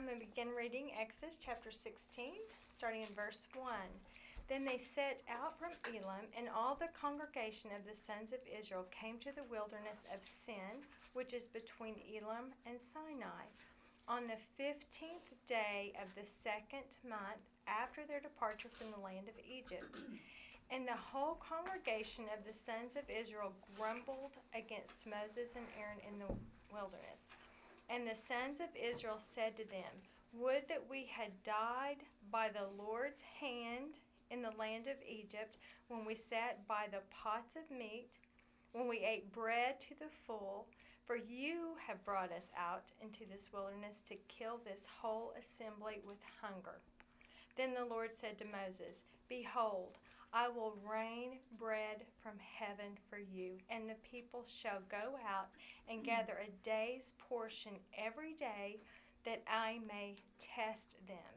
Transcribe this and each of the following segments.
I'm going to begin reading Exodus chapter 16, starting in verse 1. Then they set out from Elim, and all the congregation of the sons of Israel came to the wilderness of Sin, which is between Elim and Sinai, on the 15th day of the second month after their departure from the land of Egypt. And the whole congregation of the sons of Israel grumbled against Moses and Aaron in the wilderness. And the sons of Israel said to them, Would that we had died by the Lord's hand in the land of Egypt, when we sat by the pots of meat, when we ate bread to the full, for you have brought us out into this wilderness to kill this whole assembly with hunger. Then the Lord said to Moses, Behold, I will rain bread from heaven for you, and the people shall go out and gather a day's portion every day, that I may test them,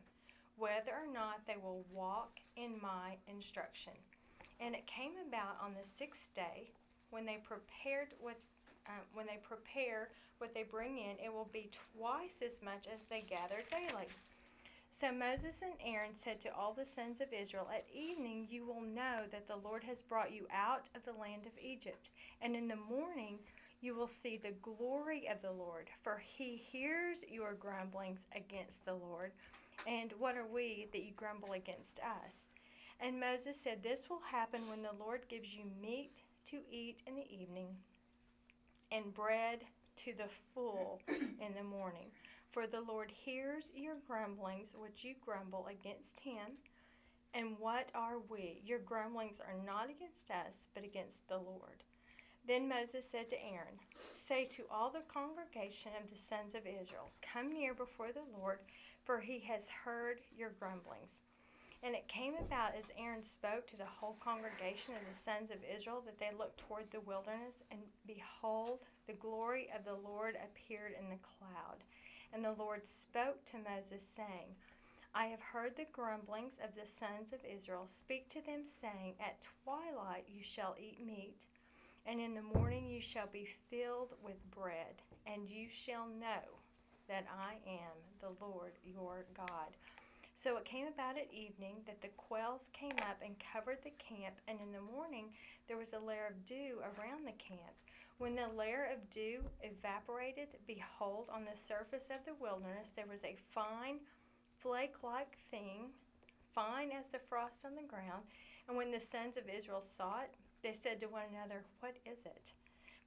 whether or not they will walk in my instruction. And it came about on the sixth day, when they prepare what they bring in, it will be twice as much as they gather daily. So Moses and Aaron said to all the sons of Israel, At evening you will know that the Lord has brought you out of the land of Egypt, and in the morning you will see the glory of the Lord, for he hears your grumblings against the Lord. And what are we that you grumble against us? And Moses said, This will happen when the Lord gives you meat to eat in the evening, and bread to the full in the morning. For the Lord hears your grumblings, which you grumble against him. And what are we? Your grumblings are not against us, but against the Lord. Then Moses said to Aaron, Say to all the congregation of the sons of Israel, Come near before the Lord, for he has heard your grumblings. And it came about as Aaron spoke to the whole congregation of the sons of Israel, that they looked toward the wilderness, and behold, the glory of the Lord appeared in the cloud. And the Lord spoke to Moses, saying, I have heard the grumblings of the sons of Israel. Speak to them, saying, At twilight you shall eat meat, and in the morning you shall be filled with bread, and you shall know that I am the Lord your God. So it came about at evening that the quails came up and covered the camp, and in the morning there was a layer of dew around the camp. When the layer of dew evaporated, behold, on the surface of the wilderness there was a fine, flake-like thing, fine as the frost on the ground. And when the sons of Israel saw it, they said to one another, What is it?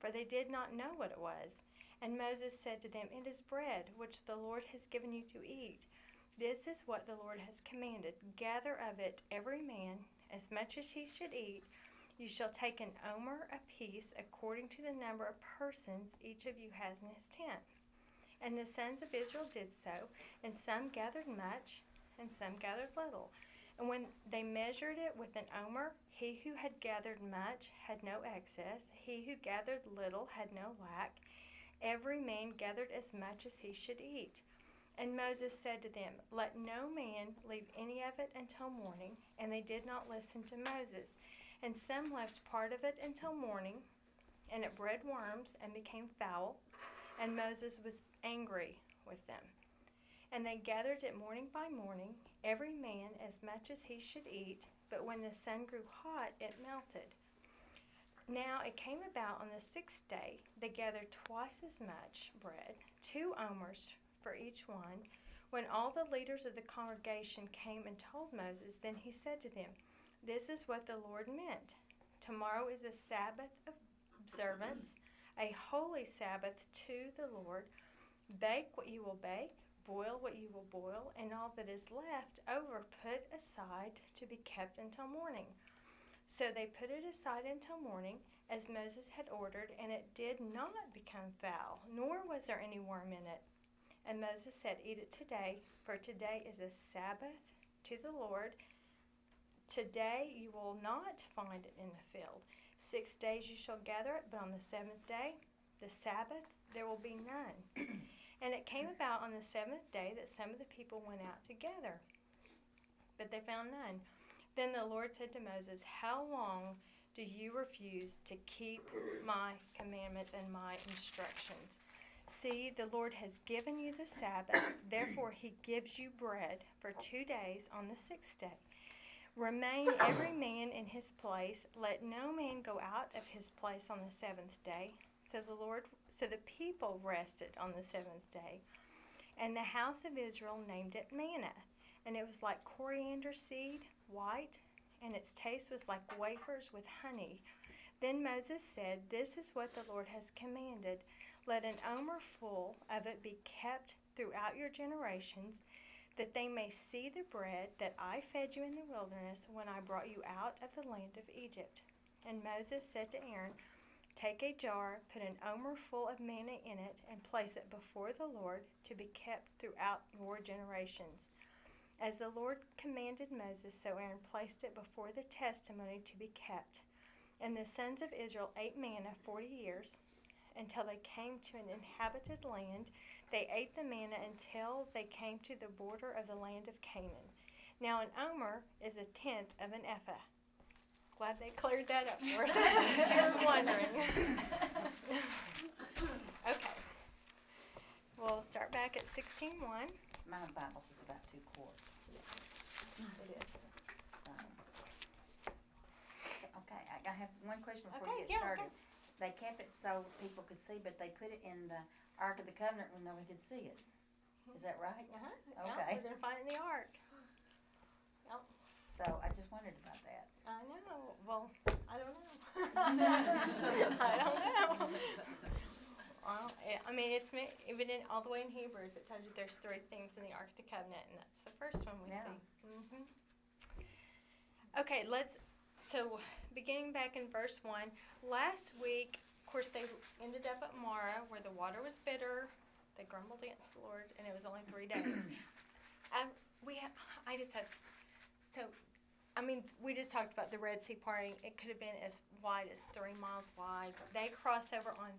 For they did not know what it was. And Moses said to them, It is bread, which the Lord has given you to eat. This is what the Lord has commanded. Gather of it every man as much as he should eat. You shall take an omer apiece, according to the number of persons each of you has in his tent. And the sons of Israel did so, and some gathered much, and some gathered little. And when they measured it with an omer, he who had gathered much had no excess, he who gathered little had no lack. Every man gathered as much as he should eat. And Moses said to them, Let no man leave any of it until morning. And they did not listen to Moses. And some left part of it until morning, and it bred worms and became foul. And Moses was angry with them. And they gathered it morning by morning, every man as much as he should eat. But when the sun grew hot, it melted. Now it came about on the sixth day, they gathered twice as much bread, 2 omers for each one. When all the leaders of the congregation came and told Moses, then he said to them, This is what the Lord meant. Tomorrow is a Sabbath of observance, a holy Sabbath to the Lord. Bake what you will bake, boil what you will boil, and all that is left over put aside to be kept until morning. So they put it aside until morning, as Moses had ordered, and it did not become foul, nor was there any worm in it. And Moses said, Eat it today, for today is a Sabbath to the Lord. Today you will not find it in the field. 6 days you shall gather it, but on the 7th day, the Sabbath, there will be none. And it came about on the 7th day that some of the people went out to gather, but they found none. Then the Lord said to Moses, How long do you refuse to keep my commandments and my instructions? See, the Lord has given you the Sabbath, therefore he gives you bread for 2 days on the 6th day. Remain every man in his place. Let no man go out of his place on the 7th day. So the people rested on the 7th day. And the house of Israel named it manna, and it was like coriander seed, white, and its taste was like wafers with honey. Then Moses said, This is what the Lord has commanded. Let an omer full of it be kept throughout your generations, that they may see the bread that I fed you in the wilderness when I brought you out of the land of Egypt. And Moses said to Aaron, Take a jar, put an omer full of manna in it, and place it before the Lord to be kept throughout your generations. As the Lord commanded Moses, so Aaron placed it before the testimony to be kept. And the sons of Israel ate manna 40 years, until they came to an inhabited land. They ate the manna until they came to the border of the land of Canaan. Now an omer is 1/10 of an ephah. Glad they cleared that up for us. You were wondering. Okay. We'll start back at 16:1. My Bible says about 2 quarts. It is. Okay, I have one question before Okay, you get started. okay. They kept it so people could see, but they put it in the Ark of the Covenant where nobody could see it. Is that right? Uh-huh. Okay. Yeah, we're going to find it in the ark. Yep. So I just wondered about that. I know. Well, I don't know. I don't know. Well, I mean, even in all the way in Hebrews, it tells you there's 3 things in the Ark of the Covenant, and that's the first one we Yeah. see. Okay, so beginning back in verse 1, last week, of course, they ended up at Marah, where the water was bitter. They grumbled against the Lord, and it was only 3 days. We just talked about the Red Sea parting. It could have been as wide as 3 miles wide. They cross over on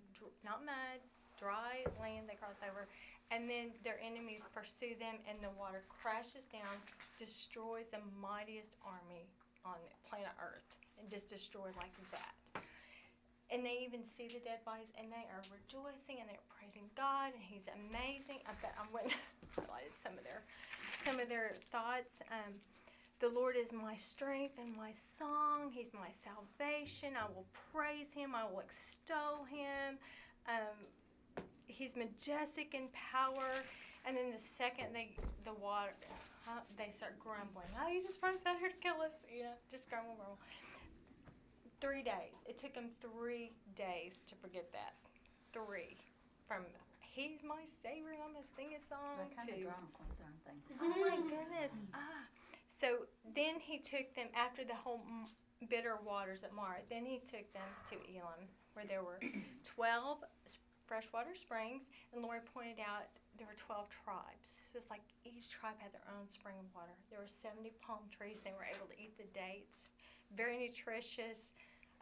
not mud, dry land. They cross over, and then their enemies pursue them, and the water crashes down, destroys the mightiest army on planet Earth, and just destroyed like that. And they even see the dead bodies, and they are rejoicing, and they're praising God, and He's amazing. I went and highlighted some of their thoughts. The Lord is my strength and my song. He's my salvation. I will praise Him. I will extol Him. He's majestic in power. And then the second they start grumbling. Oh, you just brought us out here to kill us. Just grumble. 3 days. It took them 3 days to forget that. 3. From He's my Savior and I'm going to sing a song They're kind of drama queens, aren't they? Oh my goodness. So then he took them, after the whole bitter waters at Marah, then he took them to Elim, where there were 12 freshwater springs, and Lori pointed out there were 12 tribes. So it's like each tribe had their own spring of water. There were 70 palm trees. They were able to eat the dates. Very nutritious,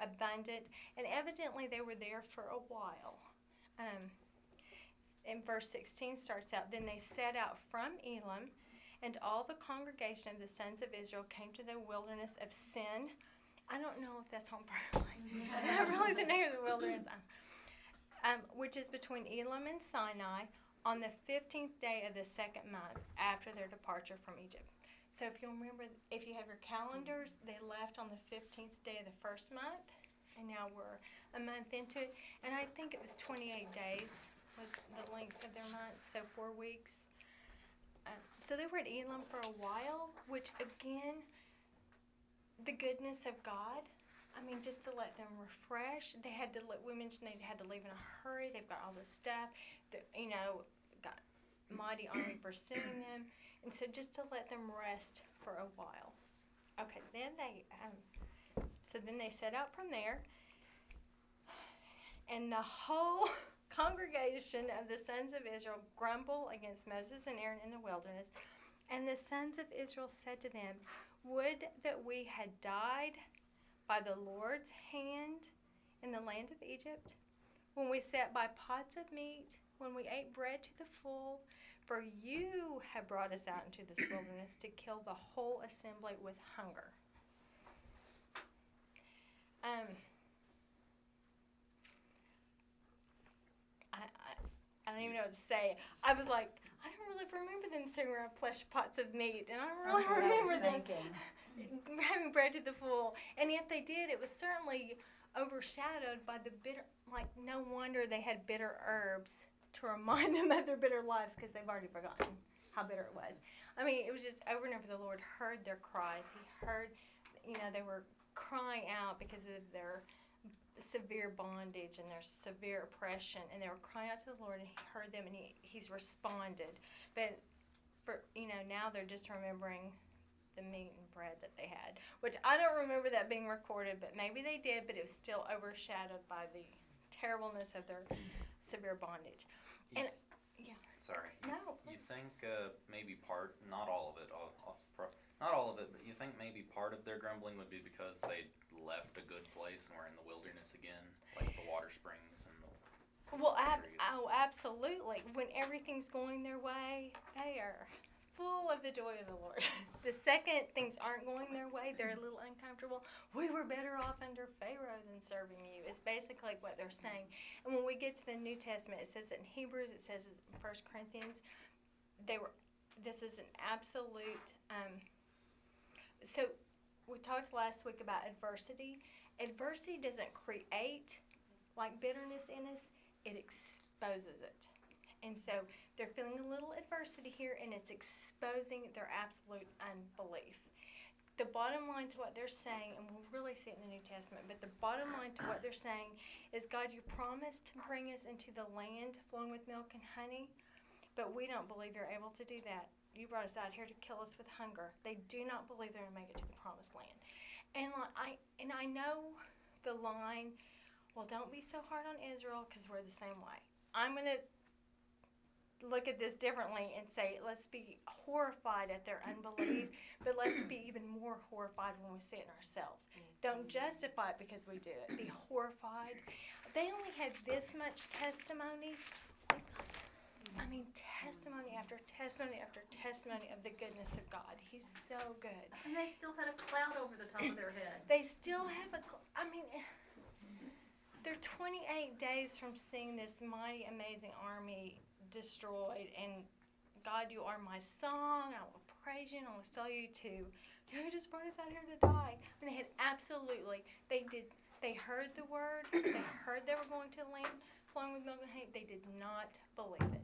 abundant, and evidently they were there for a while. And verse 16 starts out, Then they set out from Elim, and all the congregation of the sons of Israel came to the wilderness of Sin. I don't know if that's on purpose. Not really the name of the wilderness. Which is between Elim and Sinai, on the 15th day of the 2nd month after their departure from Egypt. So if you remember, if you have your calendars, they left on the 15th day of the 1st month, and now we're a month into it. And I think it was 28 days was the length of their month, so 4 weeks. So they were at Elim for a while, which again, the goodness of God. I mean, just to let them refresh. We mentioned they had to leave in a hurry. They've got all this stuff. Got mighty army pursuing them. And so just to let them rest for a while. Okay, then they set out from there. And the whole congregation of the sons of Israel grumbled against Moses and Aaron in the wilderness. And the sons of Israel said to them, Would that we had died by the Lord's hand in the land of Egypt, when we sat by pots of meat, when we ate bread to the full, for you have brought us out into this wilderness to kill the whole assembly with hunger. I don't even know what to say. I was like, I don't really remember them sitting around flesh pots of meat, and I don't really remember them having bread to the full. And if they did, it was certainly overshadowed by the bitter. Like, no wonder they had bitter herbs to remind them of their bitter lives, because they've already forgotten how bitter it was. I mean, it was just over and over. The Lord heard their cries. He heard, they were crying out because of their severe bondage and their severe oppression, and they were crying out to the Lord, and He heard them, and He's responded. But for now they're just remembering the meat and bread that they had, which I don't remember that being recorded, but maybe they did. But it was still overshadowed by the terribleness of their severe bondage. And Sorry. No. You think maybe not all of it, not all of it, but you think maybe part of their grumbling would be because they left a good place and were in the wilderness again, like the water springs and the trees? Absolutely. When everything's going their way, they are full of the joy of the Lord. The second things aren't going their way, they're a little uncomfortable. We were better off under Pharaoh than serving you. It's basically what they're saying. And when we get to the New Testament, it says it in Hebrews, it says it in 1 Corinthians, this is an absolute, so we talked last week about adversity. Adversity doesn't create like bitterness in us, it exposes it. And so they're feeling a little adversity here, and it's exposing their absolute unbelief. The bottom line to what they're saying, and we'll really see it in the New Testament, but the bottom line to what they're saying is, God, you promised to bring us into the land flowing with milk and honey, but we don't believe you're able to do that. You brought us out here to kill us with hunger. They do not believe they're going to make it to the promised land. And I know the line, well, don't be so hard on Israel because we're the same way. I'm going to look at this differently and say, let's be horrified at their unbelief, but let's be even more horrified when we see it in ourselves. Don't justify it because we do it. Be horrified. They only had this much testimony. Testimony after testimony after testimony of the goodness of God. He's so good. And they still had a cloud over the top of their head. They still have they're 28 days from seeing this mighty, amazing army destroyed, and God, you are my song. I will praise you, and I will tell you to. You just brought us out here to die. And they heard the word. They heard they were going to the land flowing with milk and honey. They did not believe it.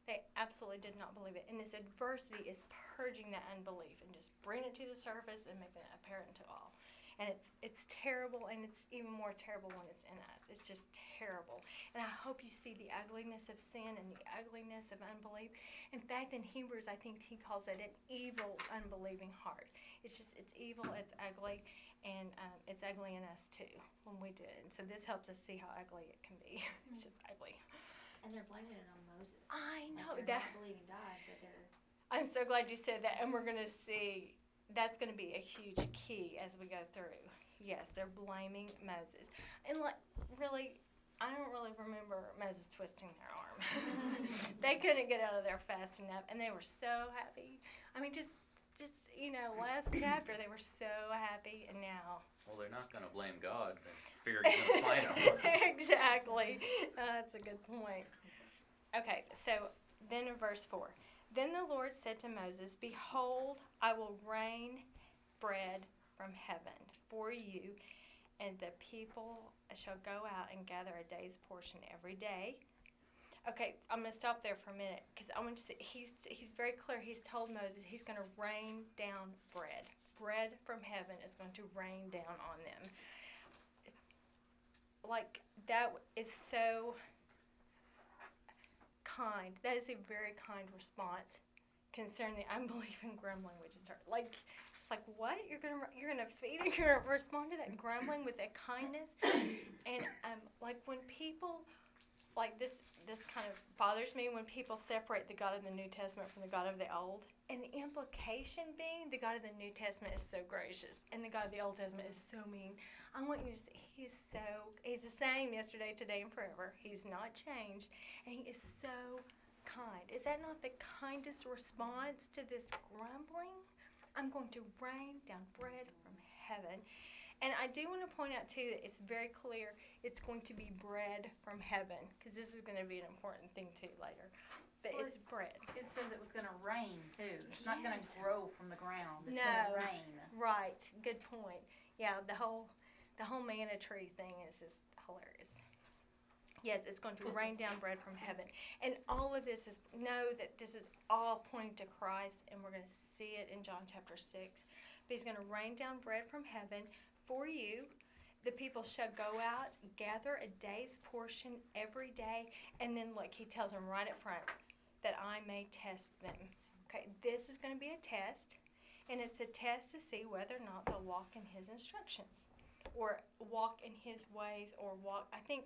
They absolutely did not believe it. And this adversity is purging that unbelief and just bringing it to the surface and making it apparent to all. And it's terrible, and it's even more terrible when it's in us. It's just terrible. And I hope you see the ugliness of sin and the ugliness of unbelief. In fact, in Hebrews, I think he calls it an evil, unbelieving heart. It's evil, it's ugly, and it's ugly in us too when we do it. And so this helps us see how ugly it can be. It's just ugly. And they're blaming it on Moses. I know like they're not believing God, but they're... I'm so glad you said that, and we're going to see that's going to be a huge key as we go through. Yes, they're blaming Moses. And really, I don't really remember Moses twisting their arm. They couldn't get out of there fast enough, and they were so happy. Just last chapter, they were so happy, and now... Well, they're not going to blame God. They fear He's going to smite them. Exactly. That's a good point. Okay, so then in verse 4. Then the Lord said to Moses, behold, I will rain bread from heaven for you, and the people shall go out and gather a day's portion every day. Okay, I'm going to stop there for a minute, because I want you to see, he's very clear. He's told Moses he's going to rain down bread. Bread from heaven is going to rain down on them. That is so kind. That is a very kind response concerning the unbelief and grumbling we just heard. It's like, what? You're gonna feed and you're gonna respond to that grumbling with a kindness? And when people this kind of bothers me when people separate the God of the New Testament from the God of the Old. And the implication being the God of the New Testament is so gracious and the God of the Old Testament is so mean. I want you to see he's the same yesterday, today, and forever. He's not changed, and he is so kind. Is that not the kindest response to this grumbling? I'm going to rain down bread from heaven. And I do want to point out too that it's very clear it's going to be bread from heaven, because this is going to be an important thing too later. But Well, it's bread. It says it was gonna rain too. It's not gonna Yes. grow from the ground. It's No. gonna rain. Right. Good point. Yeah, the whole manna tree thing is just hilarious. Yes, it's going to rain down bread from heaven. And all of this is, know that this is all pointing to Christ, and we're going to see it in John chapter 6. But he's going to rain down bread from heaven for you. The people shall go out, gather a day's portion every day, and then look, he tells them right up front, that I may test them. Okay, this is going to be a test, and it's a test to see whether or not they'll walk in his instructions, or walk in his ways, or walk, I think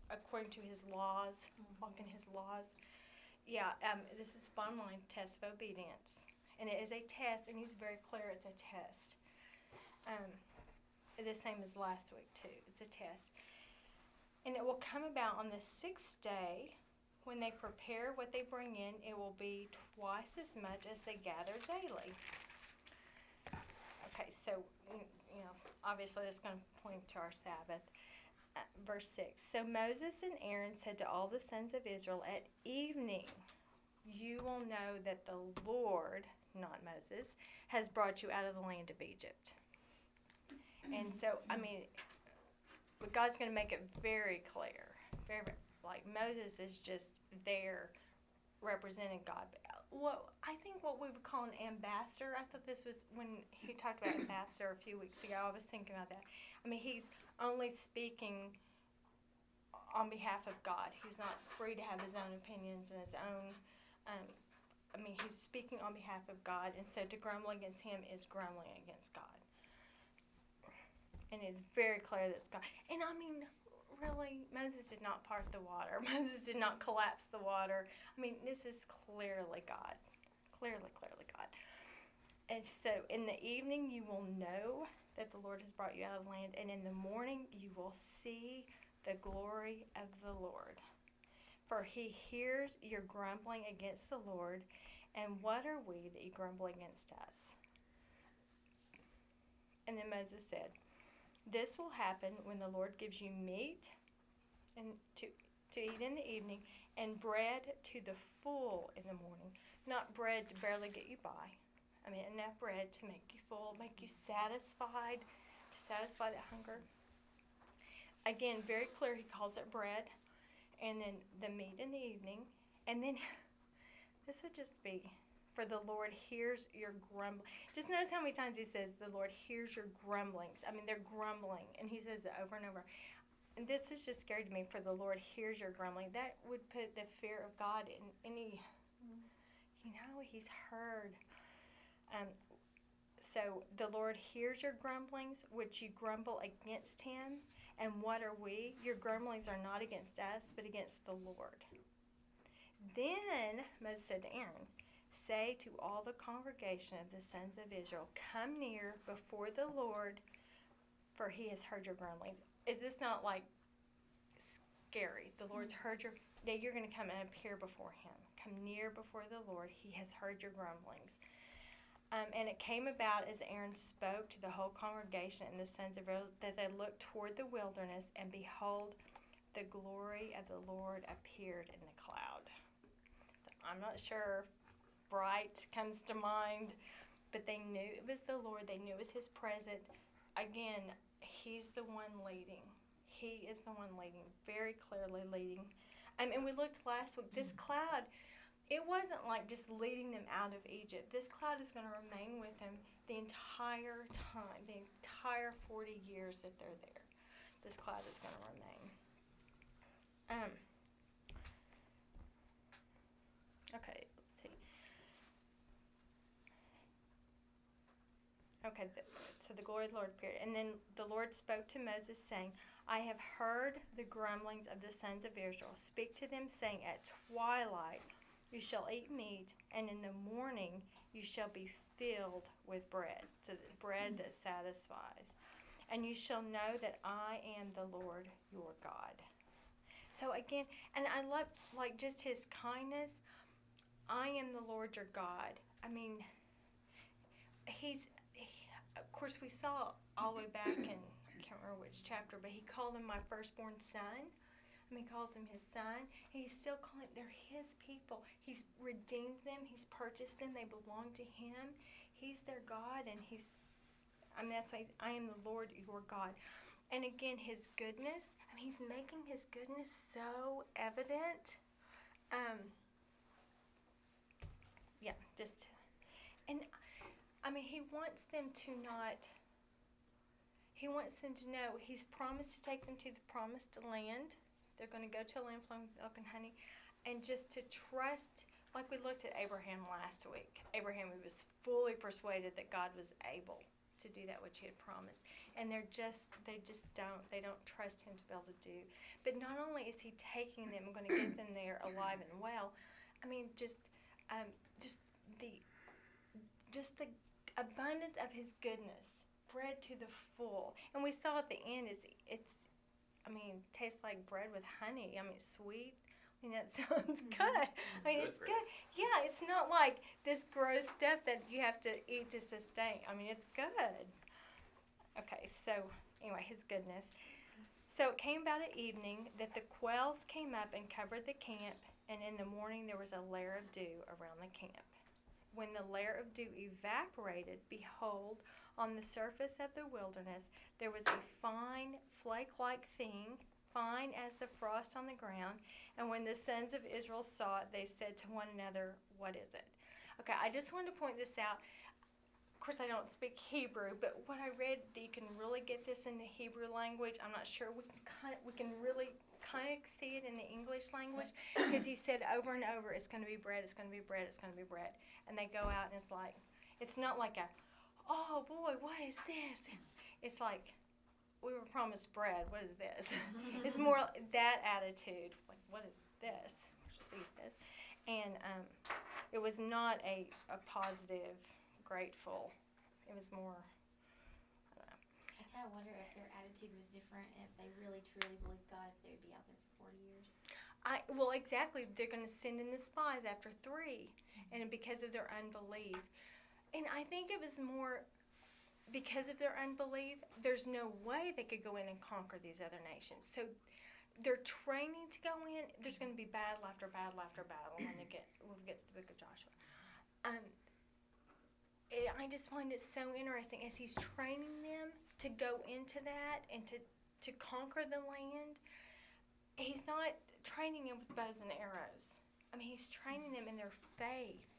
according to his laws, walk in his laws. Yeah, this is bottom line, test of obedience. And it is a test, and he's very clear it's a test. The same as last week too, it's a test. And it will come about on the 6th day, when they prepare what they bring in, it will be twice as much as they gather daily. Okay, so, obviously that's going to point to our Sabbath. Verse 6, so Moses and Aaron said to all the sons of Israel, at evening you will know that the Lord, not Moses, has brought you out of the land of Egypt. And so, but God's going to make it very clear. Like Moses is just there representing God. Well, I think what we would call an ambassador, I thought this was when he talked about ambassador a few weeks ago, I was thinking about that. He's only speaking on behalf of God. He's not free to have his own opinions and his own, he's speaking on behalf of God, and so to grumble against him is grumbling against God. And it's very clear that it's God. And really, Moses did not part the water. Moses did not collapse the water. This is clearly God. Clearly God. And so in the evening you will know that the Lord has brought you out of the land, and in the morning you will see the glory of the Lord. For he hears your grumbling against the Lord, and what are we that you grumble against us? And then Moses said, this will happen when the Lord gives you meat and to eat in the evening, and bread to the full in the morning. Not bread to barely get you by. Enough bread to make you full, make you satisfied, to satisfy that hunger. Again, very clear, he calls it bread. And then the meat in the evening. And then this would just be, for the Lord hears your grumbling. Just notice how many times he says the Lord hears your grumblings. They're grumbling, and he says it over and over. And this is just scary to me, for the Lord hears your grumbling. That would put the fear of God in any, he's heard. So the Lord hears your grumblings, which you grumble against him. And what are we? Your grumblings are not against us, but against the Lord. Then Moses said to Aaron, say to all the congregation of the sons of Israel, come near before the Lord, for he has heard your grumblings. Is this not like scary? The Lord's heard your, you're going to come and appear before him. Come near before the Lord. He has heard your grumblings. And it came about as Aaron spoke to the whole congregation and the sons of Israel, that they looked toward the wilderness, and behold, the glory of the Lord appeared in the cloud. So I'm not sure bright comes to mind, but they knew it was the Lord. They knew it was his presence. Again, he's the one leading. He is the one leading, very clearly leading. And we looked last week, this cloud, it wasn't like just leading them out of Egypt. This cloud is going to remain with them the entire time, the entire 40 years that they're there. This cloud is going to remain. Okay, let's see. Okay, so the glory of the Lord appeared. And then the Lord spoke to Moses, saying, I have heard the grumblings of the sons of Israel. Speak to them, saying, at twilight you shall eat meat, and in the morning you shall be filled with bread. So the bread that satisfies. And you shall know that I am the Lord your God. So again, and I love just his kindness. I am the Lord your God. of course, we saw all the way back in, I can't remember which chapter, but he called him my firstborn son. I mean, he calls them his son. He's still calling, they're his people. He's redeemed them. He's purchased them. They belong to him. He's their God, and that's why I am the Lord your God. And again, his goodness, I mean, he's making his goodness so evident. And I mean, he wants them to know, he's promised to take them to the promised land. They're going to go to a land flowing with milk and honey. And just to trust, like we looked at Abraham last week. Abraham, he was fully persuaded that God was able to do that which he had promised. And they don't trust him to be able to do. But not only is he taking them and going to get them there alive and well, I mean, just the abundance of his goodness, bread to the full. And we saw at the end, tastes like bread with honey. I mean, it's sweet. I mean, that sounds good. It's good. Yeah, it's not like this gross stuff that you have to eat to sustain. I mean, it's good. Okay, so anyway, his goodness. So it came about at evening that the quails came up and covered the camp, and in the morning there was a layer of dew around the camp. When the layer of dew evaporated, behold, on the surface of the wilderness there was a fine, flake-like thing, fine as the frost on the ground. And when the sons of Israel saw it, they said to one another, "What is it?" Okay, I just wanted to point this out. Of course, I don't speak Hebrew, but what I read, you can really get this in the Hebrew language. I'm not sure. We can really kind of see it in the English language, because he said over and over, it's going to be bread, it's going to be bread, it's going to be bread. And they go out, and it's not like oh boy, what is this? It's like, we were promised bread, what is this? It's more that attitude, like, what is this? We should eat this. And it was not a positive, grateful. It was more, I don't know. I kind of wonder if their attitude was different, and if they really truly believed God, if they would be out there for 40 years. Well, exactly. They're going to send in the spies after 3, and because of their unbelief. And I think it was more because of their unbelief, there's no way they could go in and conquer these other nations. So they're training to go in. There's going to be battle after battle after battle when we get to the book of Joshua. I just find it so interesting as he's training them to go into that and to conquer the land. He's not training them with bows and arrows. I mean, he's training them in their faith.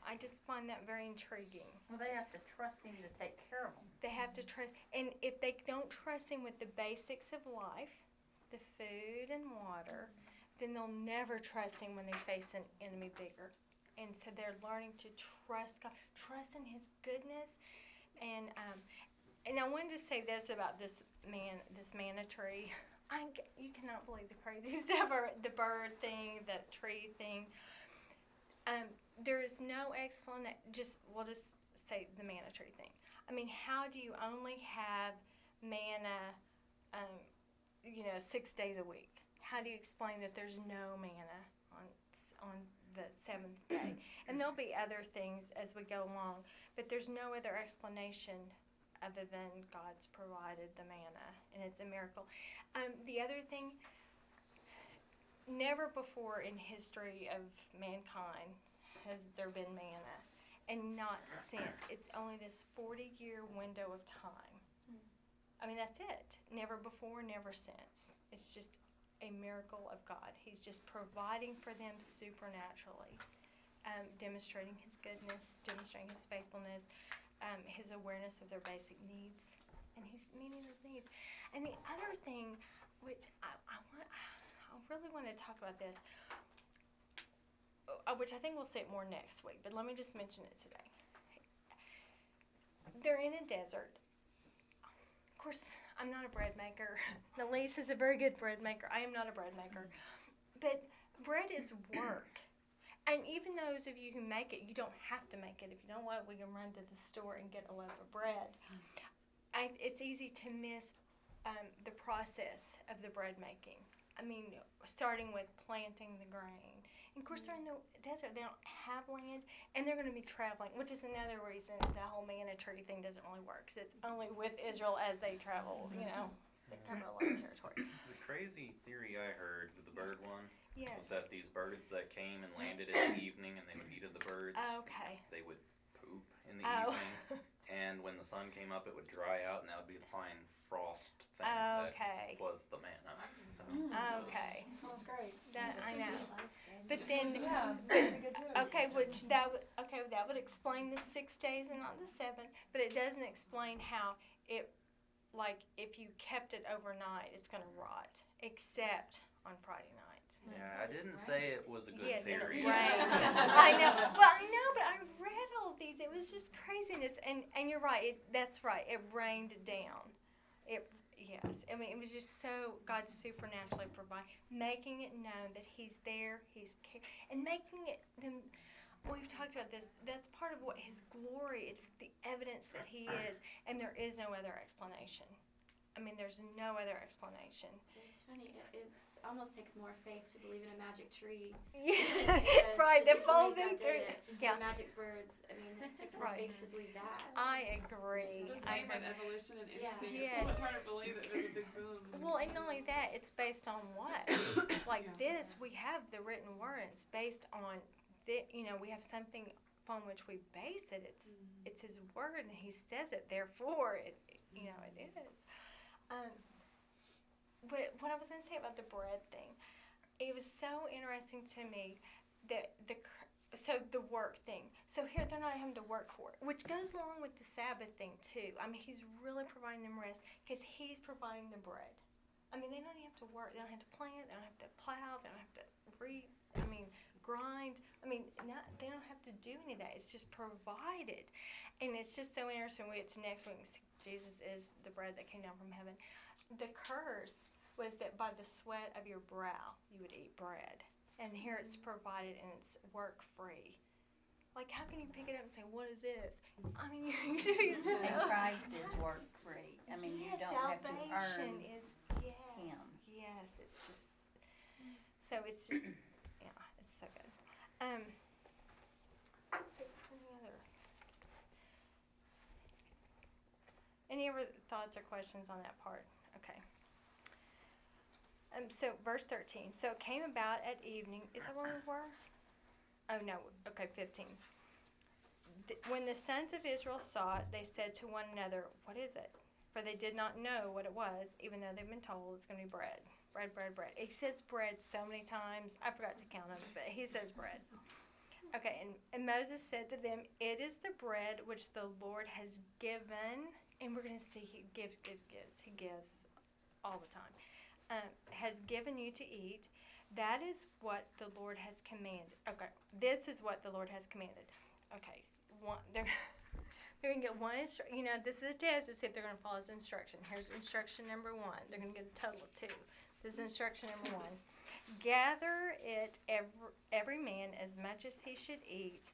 I just find that very intriguing. Well, they have to trust him to take care of them. They have to trust, and if they don't trust him with the basics of life, the food and water, then they'll never trust him when they face an enemy bigger. And so they're learning to trust God, trust in his goodness. And I wanted to say this about this manna tree. You cannot believe the crazy stuff, or the bird thing, the tree thing. There is no explanation. We'll just say the manna tree thing. I mean, how do you only have manna, 6 days a week? How do you explain that there's no manna on the 7th day? And there'll be other things as we go along, but there's no other explanation other than God's provided the manna, and it's a miracle. The other thing, never before in history of mankind has there been manna, and not since. It's only this 40-year window of time. I mean, that's it. Never before, never since. It's just a miracle of God. He's just providing for them supernaturally, demonstrating his goodness, demonstrating his faithfulness, his awareness of their basic needs, and he's meeting those needs. And the other thing, which I really want to talk about this, which I think we'll say it more next week, but let me just mention it today. They're in a desert. Of course, I'm not a bread maker. Elise is a very good bread maker. I am not a bread maker. But bread is work. And even those of you who make it, you don't have to make it. If you don't want it, we can run to the store and get a loaf of bread. It's easy to miss the process of the bread making. I mean, starting with planting the grain And of course, they're in the desert. They don't have land, and they're going to be traveling, which is another reason the whole manna tree thing doesn't really work. 'Cause it's only with Israel as they travel. You know, they cover a lot of territory. The crazy theory I heard with the bird one Yes. was that these birds that came and landed in the evening and they would eat of the birds, Okay. they would poop in the Oh. evening, and when the sun came up, it would dry out, and that would be the fine frost thing that Okay. was the manna. So, Okay. Sounds great. That I know. Life, But then, Yeah, that's a good too. okay, which that would explain the 6 days and not the 7. But it doesn't explain how it, like, if you kept it overnight, it's gonna rot, except on Friday night. yeah, I didn't say it was a good Yes, and it theory. rained. I know. Well, I know, but I read all these. It was just craziness. And you're right. That's right. It rained down. Yes. I mean, it was just so God supernaturally provide, making it known that He's there. And making it them. We've talked about this. That's part of what His glory. It's the evidence that He is, and there is no other explanation. I mean, there's no other explanation. It's funny. It almost takes more faith to believe in a magic tree. Yeah, Because right. to That just folds believe in God through. did it. Yeah. The magic birds. I mean, it takes more Right. faith to believe that. I agree. The I same with agree. evolution and Yeah. anything. Yes. It's so hard to believe that there's a big boom. Well, and not only that, it's based on what? Like Yeah. this, we have the written word. It's based on we have something upon which we base it. It's His word, and He says it. Therefore, it is. But what I was going to say about the bread thing, it was so interesting to me that the work thing. So here they're not having to work for it, which goes along with the Sabbath thing too. I mean, He's really providing them rest because He's providing the bread. I mean, they don't even have to work. They don't have to plant. They don't have to plow. They don't have to grind. I mean, they don't have to do any of that. It's just provided, and it's just so interesting. We get to next week. Jesus is the bread that came down from heaven. The curse was that by the sweat of your brow you would eat bread, and here it's provided and it's work free. Like, how can you pick it up and say, "What is this?" I mean, you should be so. And Christ is work free. I mean, you don't have to salvation earn is Him. Yes, it's just so it's just yeah, it's so good. Any other thoughts or questions on that part? Okay. So verse 13. So it came about at evening. Is that where we were? Oh no. Okay, 15. When the sons of Israel saw it, they said to one another, "What is it?" For they did not know what it was, even though they've been told it's going to be bread. Bread, bread, bread. He says bread so many times. I forgot to count them, but he says bread. Okay, and Moses said to them, "It is the bread which the Lord has given." And we're going to see He gives. He gives all the time. Has given you to eat. That is what the Lord has commanded. Okay, this is what the Lord has commanded. Okay, they're going to get one instruction. This is a test to see if they're going to follow His instruction. Here's instruction number 1. They're going to get a total of 2. This is instruction number 1. Gather it every man as much as he should eat.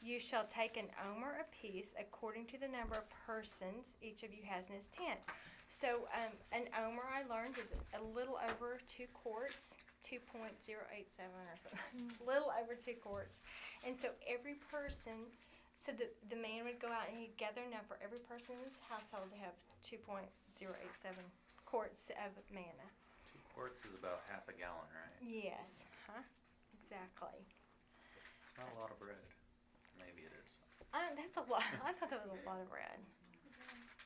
You shall take an omer apiece according to the number of persons each of you has in his tent. So an omer, I learned, is a little over 2 quarts, 2.087 or something, a little over 2 quarts. And so every person, so the man would go out and he'd gather enough for every person in his household to have 2.087 quarts of manna. 2 quarts is about half a gallon, right? Yes, exactly. Not a lot of bread. Maybe it is. That's a lot. I thought that was a lot of bread.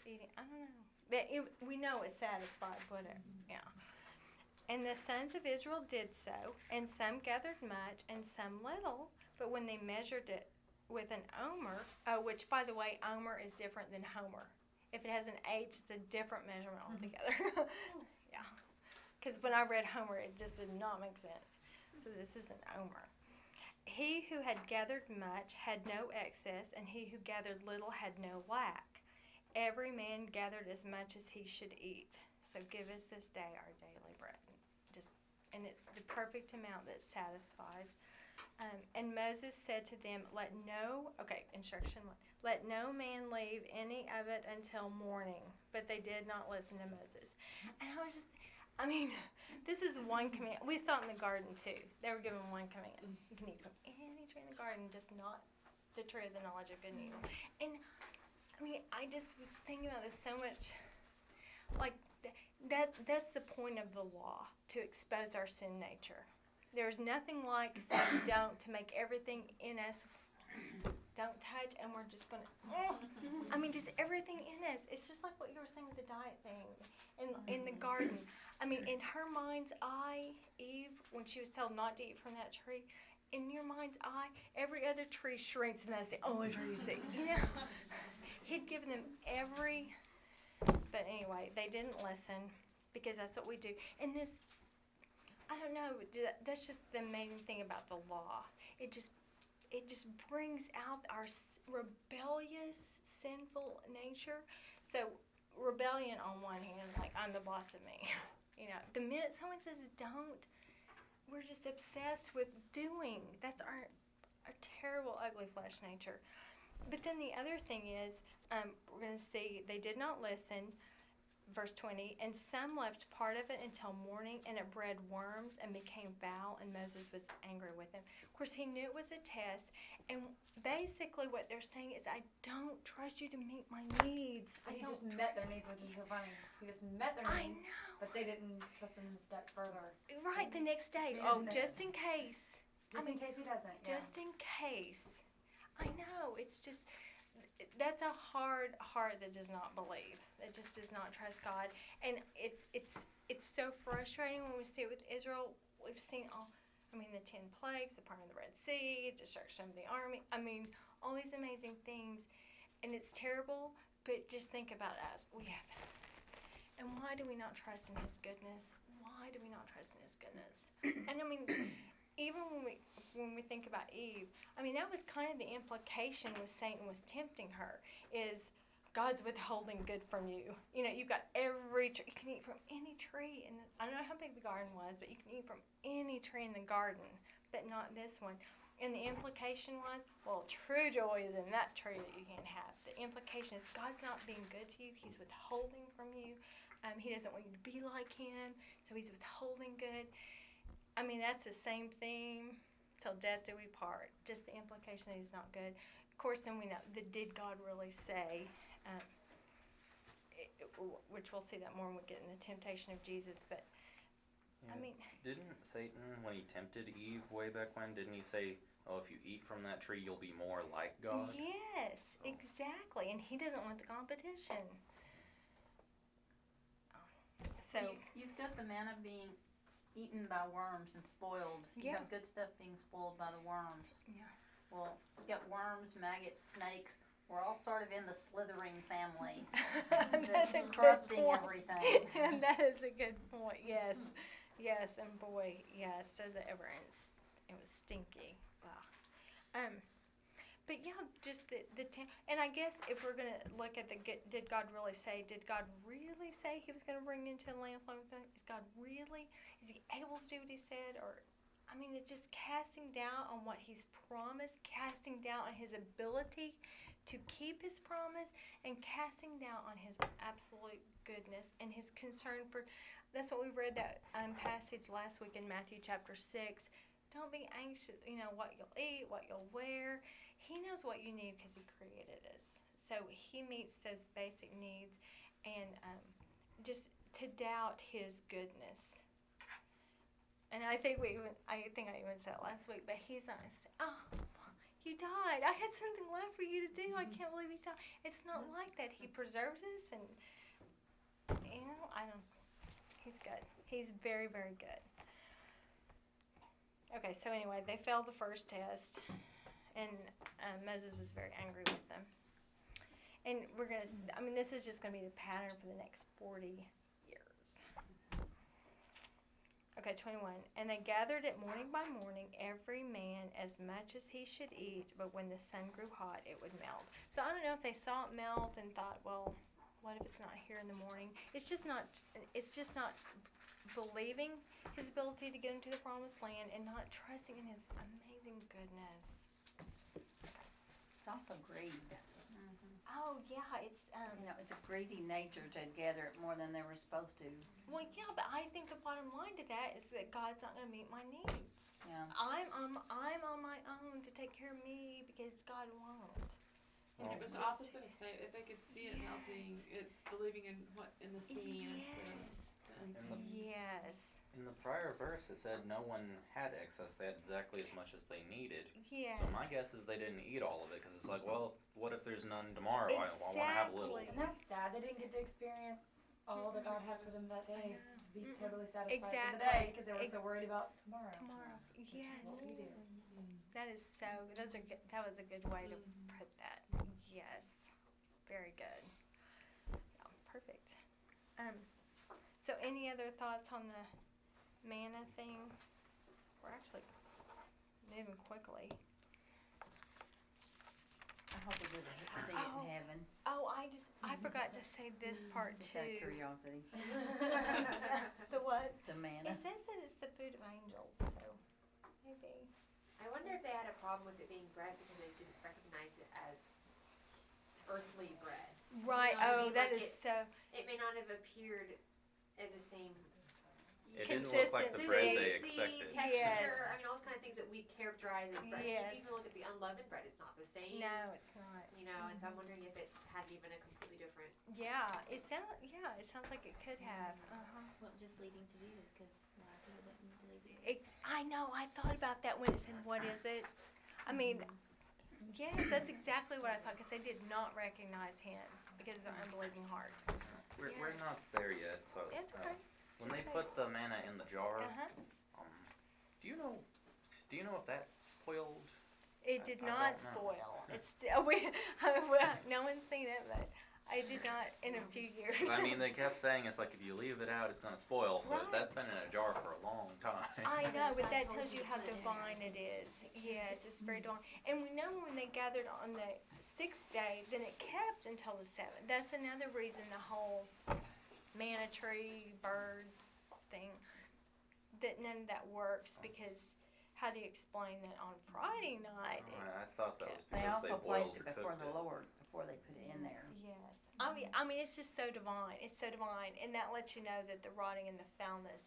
Eating, I don't know. But we know it's satisfied, but yeah. And the sons of Israel did so, and some gathered much, and some little. But when they measured it with an omer, which, by the way, omer is different than homer. If it has an H, it's a different measurement altogether. Yeah. Because when I read homer, it just did not make sense. So this is an omer. He who had gathered much had no excess, and he who gathered little had no lack. Every man gathered as much as he should eat. So give us this day our daily bread. And it's the perfect amount that satisfies. And Moses said to them, instruction 1. Let no man leave any of it until morning. But they did not listen to Moses. And I mean, this is one command. We saw it in the garden too. They were given one command. You can eat from any tree in the garden, just not the tree of the knowledge of good and evil. And I mean, I just was thinking about this so much. Like that's the point of the law, to expose our sin nature. There's nothing like saying don't, to make everything in us don't touch, and we're just gonna. I mean, just everything in us. It's just like what you were saying with the diet thing, in the garden. I mean, in her mind's eye, Eve, when she was told not to eat from that tree, in your mind's eye, every other tree shrinks, and that's the only tree you see. You know, He'd given them every. But anyway, they didn't listen, because that's what we do. And this, I don't know. That's just the amazing thing about the law. It just brings out our rebellious, sinful nature. So rebellion on one hand, like I'm the boss of me. You know, the minute someone says don't, we're just obsessed with doing. That's our terrible, ugly flesh nature. But then the other thing is, we're going to see they did not listen. Verse 20, and some left part of it until morning, and it bred worms and became foul, and Moses was angry with them. Of course, he knew it was a test, and basically what they're saying is, I don't trust you to meet my needs. He just met their needs, which is so funny. He just met their I needs, know. but they didn't trust him a step further. Right, the next day. Yeah, Oh, the just next- in case. Just in case he doesn't. Yeah. Just in case. I know. It's just, that's a hard heart that does not believe. That just does not trust God. And it's so frustrating when we see it with Israel. We've seen the 10 plagues, the parting of the Red Sea, destruction of the army. I mean, all these amazing things. And it's terrible, but just think about us. We have. And why do we not trust in His goodness? Why do we not trust in His goodness? And I mean, even when we think about Eve, I mean, that was kind of the implication when Satan was tempting her, is God's withholding good from you. You know, you've got every tree. You can eat from any tree. And I don't know how big the garden was, but you can eat from any tree in the garden, but not this one. And the implication was, well, true joy is in that tree that you can't have. The implication is God's not being good to you. He's withholding from you. He doesn't want you to be like Him, so He's withholding good. I mean, that's the same theme. Till death do we part. Just the implication that He's not good. Of course, then we know the did God really say, which we'll see that more when we get in the temptation of Jesus. But Yeah. I mean, Didn't Satan, when he tempted Eve way back when, didn't he say, oh, if you eat from that tree, you'll be more like God? yes, So- exactly. And He doesn't want the competition. So You've got the manna being eaten by worms and spoiled. You Yeah. have good stuff being spoiled by the worms. Yeah. Well, you got worms, maggots, snakes. We're all sort of in the slithering family. That's a good corrupting point. everything. And that is a good point. Yes, yes, and boy, yes, does it ever end? It was stinky. Wow. But yeah, just the and I guess if we're gonna look at did God really say? Did God really say He was gonna bring into the land of flame? Is God really? Is He able to do what He said? Or, I mean, it's just casting doubt on what He's promised, casting doubt on His ability to keep His promise, and casting doubt on His absolute goodness and His concern for. That's what we read that passage last week in Matthew chapter 6. Don't be anxious, what you'll eat, what you'll wear. He knows what you need because He created us. So He meets those basic needs, and just to doubt His goodness. And I think I even said it last week, but He's not gonna say, oh, you died. I had something left for you to do. I can't believe you died. It's not like that. He preserves us, and He's good. He's very, very good. Okay, so anyway, they failed the first test, and Moses was very angry with them. And this is just gonna be the pattern for the next 40 years. Okay, 21. And they gathered it morning by morning, every man as much as he should eat, but when the sun grew hot, it would melt. So I don't know if they saw it melt and thought, well, what if it's not here in the morning? It's just not believing His ability to get into the promised land and not trusting in His amazing goodness. It's also greed. Oh yeah, it's You know, it's a greedy nature to gather it more than they were supposed to. well yeah, but I think the bottom line to that is that God's not going to meet my needs. Yeah. I'm on my own to take care of me because God won't. And Well, But it's the just- opposite, if they could see it melting, it's believing in in the seen instead of the unseen. Yes. In the prior verse, it said no one had excess; they had exactly as much as they needed. Yes. So my guess is they didn't eat all of it because it's like, well, what if there's none tomorrow? I want to have a little. Exactly. And that's sad. They didn't get to experience all that God had for them that day. Be totally satisfied for the day because they were so worried about tomorrow. Tomorrow. Which is Yes. what we do. That is so. Those are good. That was a good way to put that. Yes. Very good. Yeah, perfect. So any other thoughts on the manna thing? We're actually moving quickly. I hope we get to see it Oh. in heaven. Oh, I forgot to say this part Just out of too. curiosity. The what? The manna. It says that it's the food of angels, so maybe. I wonder if they had a problem with it being bread because they didn't recognize it as earthly bread. Right. know what I Oh, mean? that Like is so. It may not have appeared in the same It didn't look like the bread they consistency, expected. texture, Yes. I mean, all those kind of things that we characterize as bread. I mean, Yes. if you even look at the unleavened bread, it's not the same. No, it's not. You know, and so I'm wondering if it had even a completely different. Yeah, it sounds like it could have. Well, just leading to Jesus, because a lot of people didn't believe it. I know. I thought about that when it said, "What is it?" I mean, yes, that's exactly what I thought because they did not recognize him because of their unbelieving heart. We're Yes. not there yet. So It's okay. when Just they say- put the manna in the jar, Uh-huh. do you know if that spoiled? It did I not don't know. spoil. It's still well, no one's seen it, but I did not in a few years. 'Cause, I mean, they kept saying it's like if you leave it out, it's gonna spoil. So Right. that's been in a jar for a long time. I know, but that tells you how divine it is. Yes, it's very divine. And we know when they gathered on the 6th day, then it kept until the 7th. That's another reason the whole manna tree, bird thing, that none of that works because how do you explain that on Friday night? I thought that was They because also boiled placed or it before cooked the it. Lord, before they put it in there. Yes. I mean, it's just so divine. It's so divine. And that lets you know that the rotting and the foulness,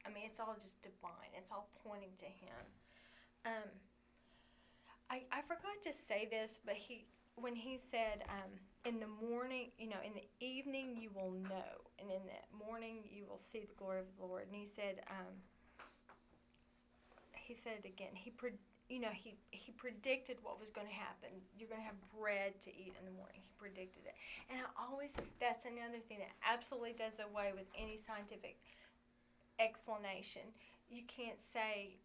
I mean, it's all just divine. It's all pointing to him. I forgot to say this, but when he said, in the morning, in the evening you will know, and in the morning you will see the glory of the Lord. And he said it again. He predicted what was going to happen. You're going to have bread to eat in the morning. He predicted it. And that's another thing that absolutely does away with any scientific explanation. You can't say,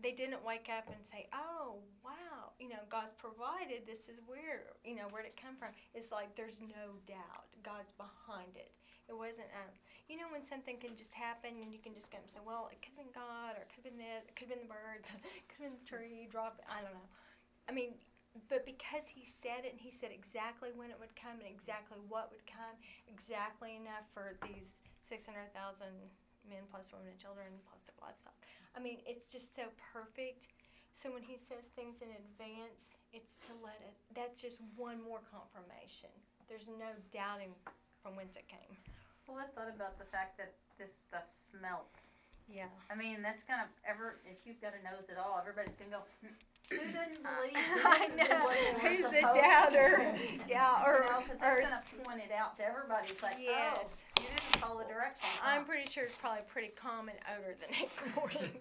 they didn't wake up and say, oh, wow, God's provided, this is weird, where'd it come from? It's like there's no doubt. God's behind it. It wasn't, when something can just happen and you can just go and say, well, it could have been God, or it could have been this, it could have been the birds, it could have been the tree, drop, I don't know. I mean, but because he said it, and he said exactly when it would come and exactly what would come, exactly enough for these 600,000 men plus women and children plus their livestock. I mean, it's just so perfect. So when he says things in advance, it's to that's just one more confirmation. There's no doubting from whence it came. Well, I thought about the fact that this stuff smelt. Yeah. I mean, that's gonna if you've got a nose at all, everybody's gonna go, who doesn't believe I this is know. what they were Who's the supposed to doubter? do?" Yeah, Because it's gonna point it out to everybody. It's like, Yes. oh, you didn't follow the directions. I'm huh? pretty sure it's probably a pretty common odor the next morning.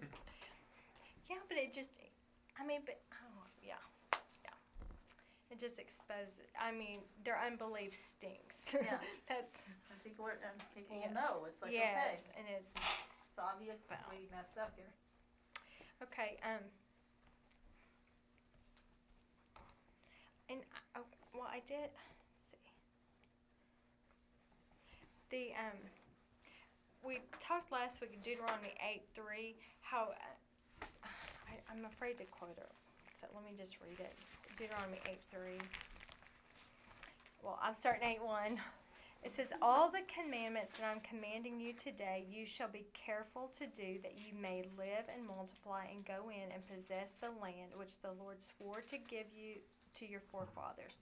Yeah, but it just, yeah. It just exposes, their unbelief stinks. Yeah. That's, And people will Yes. know. It's like, yes, okay, and it's, it's obvious Well. we messed up here. okay, and, I did, let's see. We talked last week in Deuteronomy 8:3, how, I'm afraid to quote it, so let me just read it. Deuteronomy 8:3. Well, I'm starting 8:1. It says, all the commandments that I'm commanding you today, you shall be careful to do, that you may live and multiply and go in and possess the land which the Lord swore to give you to your forefathers.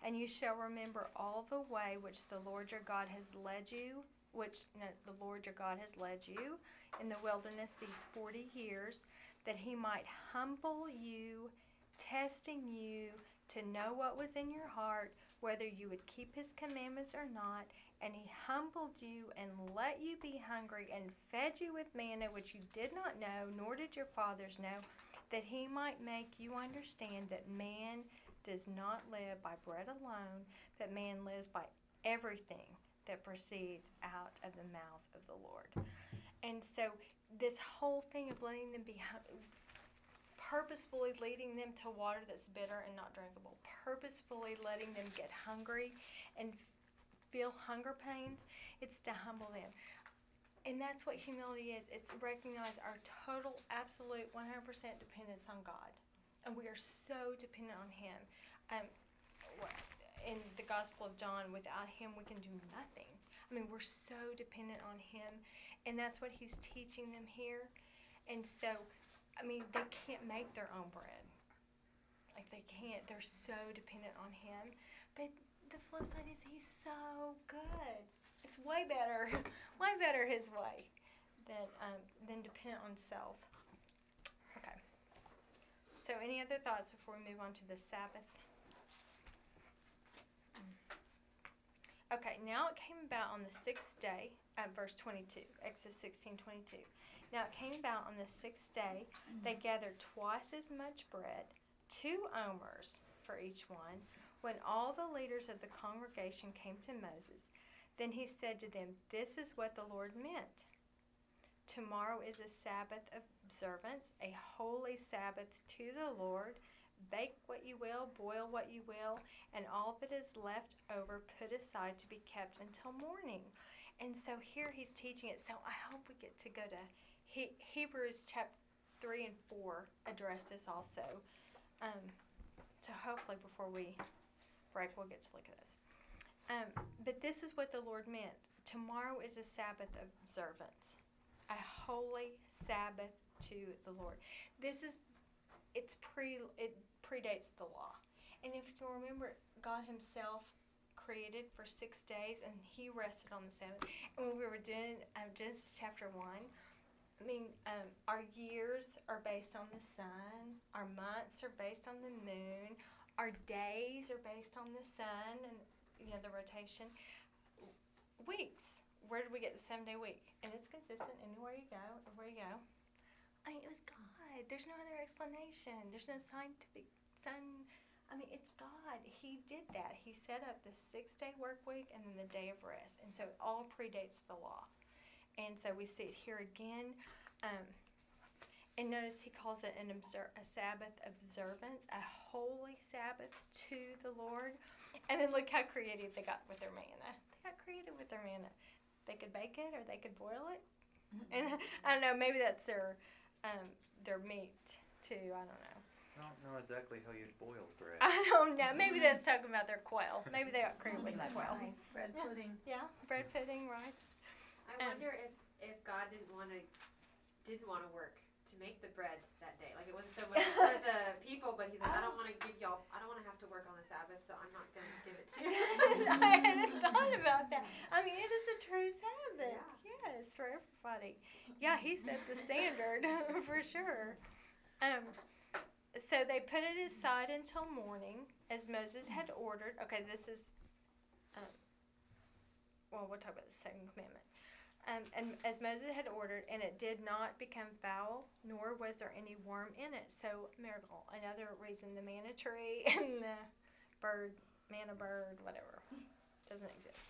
And you shall remember all the way which the Lord your God has led you, in the wilderness these 40 years, that he might humble you, testing you to know what was in your heart, whether you would keep his commandments or not. And he humbled you and let you be hungry and fed you with manna which you did not know, nor did your fathers know, that he might make you understand that man does not live by bread alone, but man lives by everything that proceeds out of the mouth of the Lord. And so this whole thing of letting them be purposefully leading them to water that's bitter and not drinkable, purposefully letting them get hungry and feel hunger pains, it's to humble them. And that's what humility is. It's recognize our total, absolute, 100% dependence on God. And we are so dependent on him. In the Gospel of John, without him we can do nothing. I mean, we're so dependent on him. And that's what he's teaching them here. And so, I mean, they can't make their own bread. Like, they can't. They're so dependent on him. But the flip side is he's so good. It's way better his way than dependent on self. Okay. So any other thoughts before we move on to the Sabbath? Okay, now it came about on the 6th day, verse 22, Exodus 16:22. Now it came about on the 6th day, they gathered twice as much bread, 2 omers for each one, when all the leaders of the congregation came to Moses. Then he said to them, "This is what the Lord meant. Tomorrow is a Sabbath observance, a holy Sabbath to the Lord. Bake what you will, boil what you will, and all that is left over put aside to be kept until morning." And so here he's teaching it. So I hope we get to go to Hebrews chapter 3 and 4 address this also. So hopefully before we break, we'll get to look at this. But this is what the Lord meant. Tomorrow is a Sabbath observance, a holy Sabbath to the Lord. It predates the law. And if you remember, God himself created for 6 days and he rested on the 7th. And when we were doing Genesis chapter 1, I mean, our years are based on the sun, our months are based on the moon, our days are based on the sun and the rotation. Weeks, where did we get the 7-day week? And it's consistent anywhere you go, everywhere you go. I mean, it was God. There's no other explanation. There's no scientific it's God. He did that. He set up the 6-day work week and then the day of rest. And so it all predates the law. And so we see it here again. And notice he calls it a Sabbath observance, a holy Sabbath to the Lord. And then look how creative they got with their manna. They got creative with their manna. They could bake it or they could boil it. And I don't know, maybe that's their meat too. I don't know. I don't know exactly how you'd boil bread. I don't know. Maybe that's talking about their quail. Maybe they got creative with Like quail. rice, bread pudding. Yeah, bread pudding, rice. I wonder if God didn't want to work to make the bread that day. Like, it wasn't so much for the people, but he's like, I don't want to have to work on the Sabbath, so I'm not going to give it to you. I hadn't thought about that. I mean, it is a true Sabbath. Yeah. Yes, for everybody. Yeah, he set the standard for sure. So they put it aside until morning, as Moses had ordered. Okay, this is, we'll talk about the second commandment. And as Moses had ordered, and it did not become foul, nor was there any worm in it. So, miracle. Another reason the manna tree and the manna bird, whatever, doesn't exist.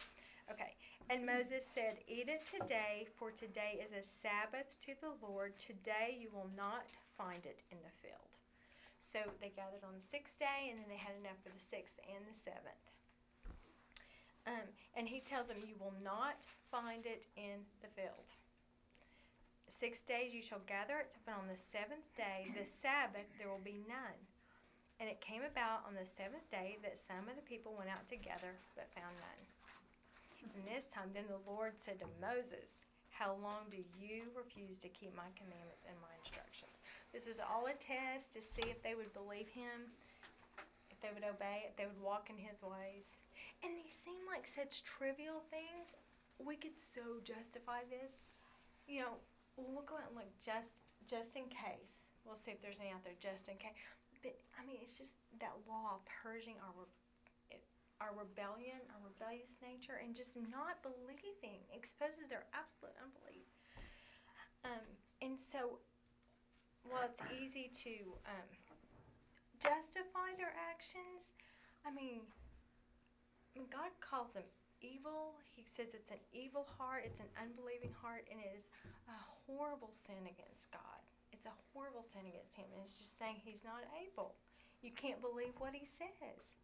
Okay. And Moses said, "Eat it today, for today is a Sabbath to the Lord. Today you will not find it in the field." So they gathered on the 6th day, and then they had enough for the 6th and the 7th. And he tells them, "You will not find it in the field. 6 days you shall gather it, but on the 7th day, the Sabbath, there will be none." And it came about on the 7th day that some of the people went out together, but found none. And this time, then the Lord said to Moses, "How long do you refuse to keep my commandments and my instructions?" This was all a test to see if they would believe him, if they would would obey it, they would walk in his ways. And these seem like such trivial things. We could so justify this. You know, we'll go out and look just in case. We'll see if there's any out there just in case. But I mean, it's just that law purging our rebellion, our rebellious nature, and just not believing exposes their absolute unbelief. And so, while it's easy to justify their actions, I mean, God calls them evil. He says it's an evil heart, it's an unbelieving heart, and it is a horrible sin against God. It's a horrible sin against him, and it's just saying he's not able. You can't believe what he says.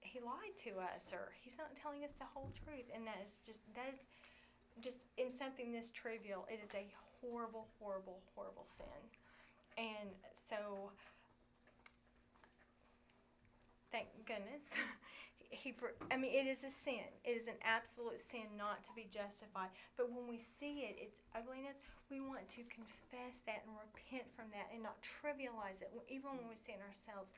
He lied to us, or he's not telling us the whole truth, and that is just in something this trivial, it is a horrible, horrible, horrible sin. And so, thank goodness, it is a sin. It is an absolute sin not to be justified. But when we see it, its ugliness, we want to confess that and repent from that and not trivialize it. Even when we see it in ourselves,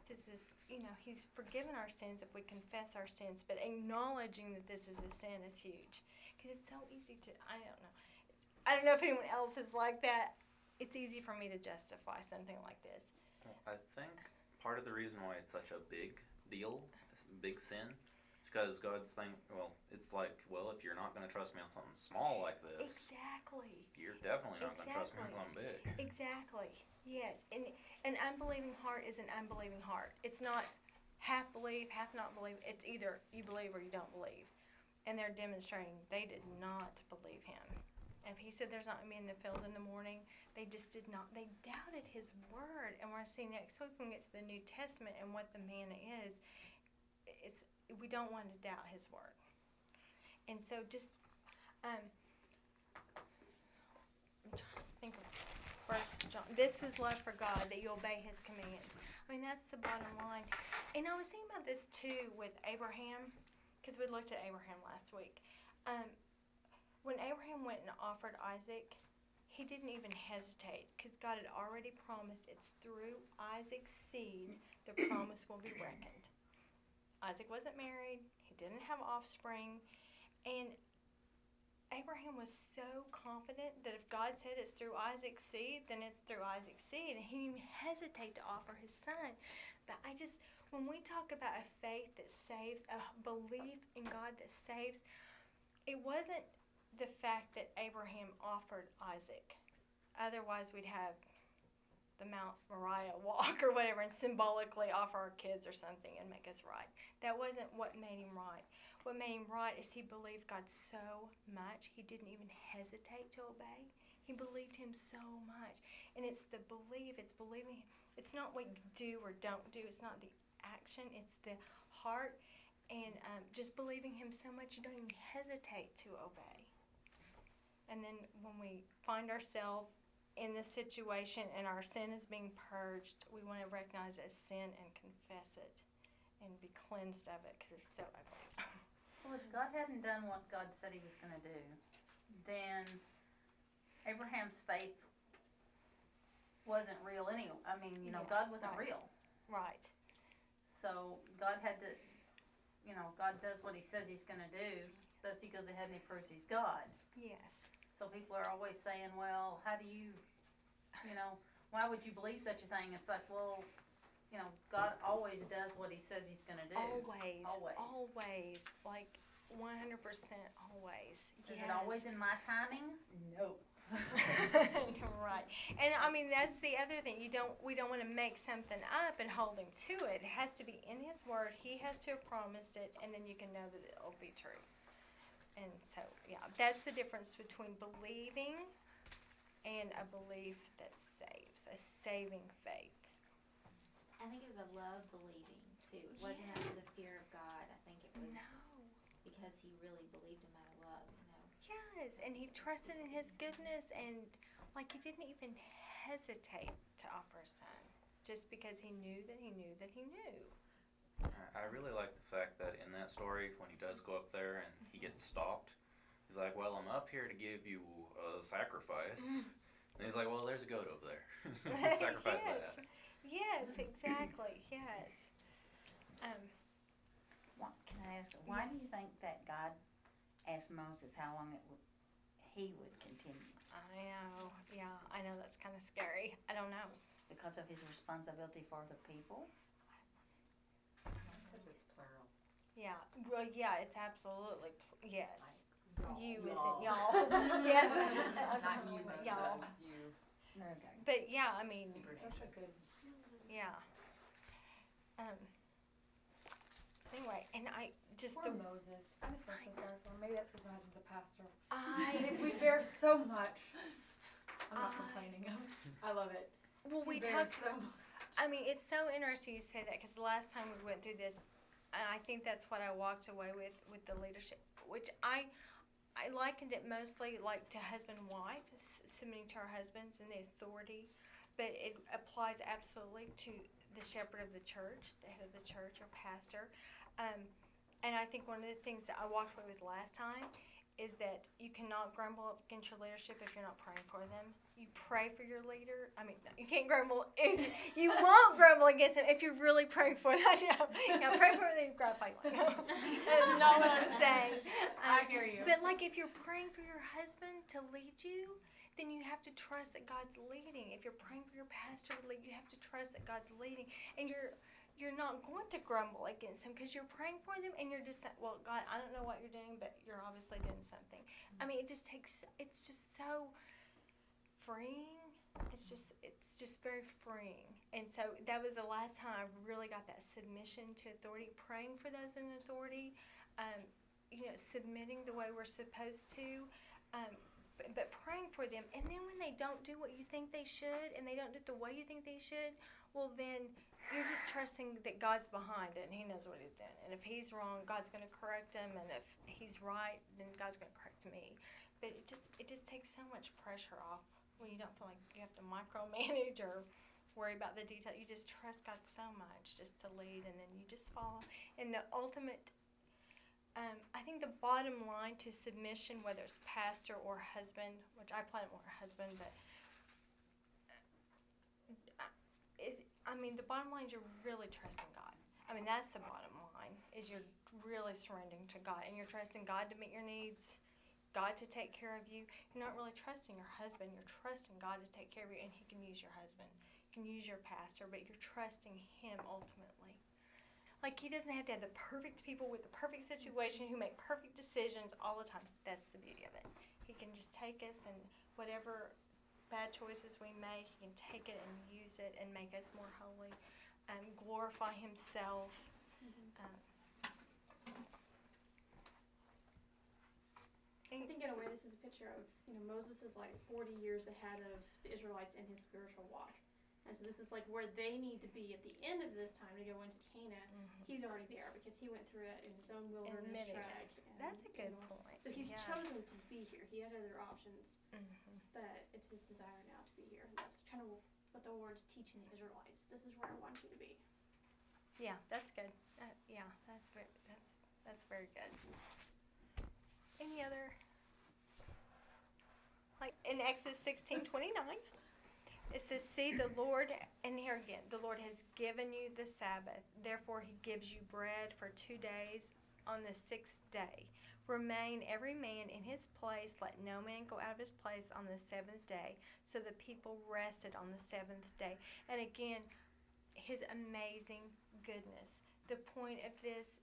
this is, he's forgiven our sins if we confess our sins, but acknowledging that this is a sin is huge. Because it's so easy to, I don't know if anyone else is like that. It's easy for me to justify something like this. Well, I think part of the reason why it's such a big deal, big sin, is because God's it's like, if you're not going to trust me on something small like this, exactly, you're definitely not going to trust me on something big. Exactly. Yes. And an unbelieving heart is an unbelieving heart. It's not half believe, half not believe. It's either you believe or you don't believe. And they're demonstrating they did not believe him. And if he said there's not going to be in the field in the morning, they just did not. They doubted his word. And we're going to see next week when we get to the New Testament and what the manna is. We don't want to doubt his word. And so just, I'm trying to think of 1 John. This is love for God, that you obey his commands. I mean, that's the bottom line. And I was thinking about this too with Abraham, because we looked at Abraham last week. When Abraham went and offered Isaac, he didn't even hesitate, because God had already promised it's through Isaac's seed the promise will be reckoned. Isaac wasn't married, he didn't have offspring, and Abraham was so confident that if God said it's through Isaac's seed, then it's through Isaac's seed, and he didn't even hesitate to offer his son. But when we talk about a faith that saves, a belief in God that saves, it wasn't the fact that Abraham offered Isaac. Otherwise, we'd have the Mount Moriah walk or whatever and symbolically offer our kids or something and make us right. That wasn't what made him right. What made him right is he believed God so much he didn't even hesitate to obey. He believed him so much. And it's the belief, it's believing. It's not what you do or don't do. It's not the action. It's the heart. And just believing him so much you don't even hesitate to obey. And then when we find ourselves in this situation and our sin is being purged, we want to recognize it as sin and confess it and be cleansed of it because it's so ugly. Well, if God hadn't done what God said he was going to do, then Abraham's faith wasn't real anyway. I mean, God wasn't real. Right. So God had to, God does what he says he's going to do, thus he goes ahead and he proves he's God. Yes. So people are always saying, well, how do you, why would you believe such a thing? It's like, well, God always does what he says he's going to do. Always. Like 100% always. Is it always in my timing? No. Right. And I mean, that's the other thing. We don't want to make something up and hold him to it. It has to be in his word. He has to have promised it, and then you can know that it'll be true. And so, that's the difference between believing and a belief that saves, a saving faith. I think it was a love believing too. It wasn't out of the fear of God. I think it was because he really believed him out of love, Yes, and he trusted in his goodness, and he didn't even hesitate to offer a son, just because he knew that he knew that he knew. I really like the fact that in that story, when he does go up there and he gets stopped, he's like, well, I'm up here to give you a sacrifice. And he's like, well, there's a goat over there. Sacrifice that. Yes, exactly. Yes. Can I ask, why do you think that God asked Moses how long he would continue? I know. Yeah, I know that's kind of scary. I don't know. Because of his responsibility for the people? It says it's plural. Yeah. Well, yeah, it's absolutely yes. Y'all. You Y'all. isn't y'all. Yes. Not you, Moses. Y'all. You. Okay. But yeah, I mean, Hebrew That's a nation. good. yeah. So anyway, and I just Poor Moses. I just feel so sorry for him. Maybe that's because my husband's a pastor. We bear so much. I'm not complaining. I love it. well, we bear talked. so much. I mean, it's so interesting you say that because the last time we went through this, and I think that's what I walked away with the leadership, which I likened it mostly like to husband and wife, submitting to our husbands and the authority, but it applies absolutely to the shepherd of the church, the head of the church or pastor. And I think one of the things that I walked away with last time is that you cannot grumble against your leadership if you're not praying for them. You pray for your leader. I mean, you can't grumble. You won't grumble against them if you're really praying for them. Yeah, pray for them, then you grumble. That is not what I'm saying. I hear you. But like if you're praying for your husband to lead you, then you have to trust that God's leading. If you're praying for your pastor to lead, you have to trust that God's leading. And you're not going to grumble against him because you're praying for them and you're just saying, well, God, I don't know what you're doing, but you're obviously doing something. I mean, it's just so freeing. It's just very freeing. And so that was the last time I really got that submission to authority, praying for those in authority, submitting the way we're supposed to, but praying for them. And then when they don't do what you think they should and they don't do it the way you think they should, well, then you're just trusting that God's behind it and He knows what He's doing. And if He's wrong, God's going to correct him. And if He's right, then God's going to correct me. But it just takes so much pressure off when you don't feel like you have to micromanage or worry about the detail. You just trust God so much just to lead, and then you just follow. And the ultimate, I think the bottom line to submission, whether it's pastor or husband, which I plan more husband, but the bottom line is you're really trusting God. I mean, that's the bottom line, is you're really surrendering to God, and you're trusting God to meet your needs, God to take care of you. You're not really trusting your husband. You're trusting God to take care of you, and He can use your husband. He can use your pastor, but you're trusting Him ultimately. Like, He doesn't have to have the perfect people with the perfect situation who make perfect decisions all the time. That's the beauty of it. He can just take us, and whatever bad choices we make, He can take it and use it and make us more holy, glorify Himself. I think in a way this is a picture of, Moses is like 40 years ahead of the Israelites in his spiritual walk. And so this is like where they need to be at the end of this time to go into Canaan. He's already there because he went through it in his own wilderness trek. That's a good point. So he's chosen to be here. He had other options, but it's his desire now to be here. And that's kind of what the Lord's teaching the Israelites. This is where I want you to be. Yeah, that's good. That's very good. Any other? Like in Exodus 16:29, it says, "See, the Lord," and here again, the Lord has given you the Sabbath. Therefore, He gives you bread for 2 days. On the 6th day, remain every man in his place. Let no man go out of his place on the 7th day. So the people rested on the 7th day. And again, His amazing goodness. The point of this,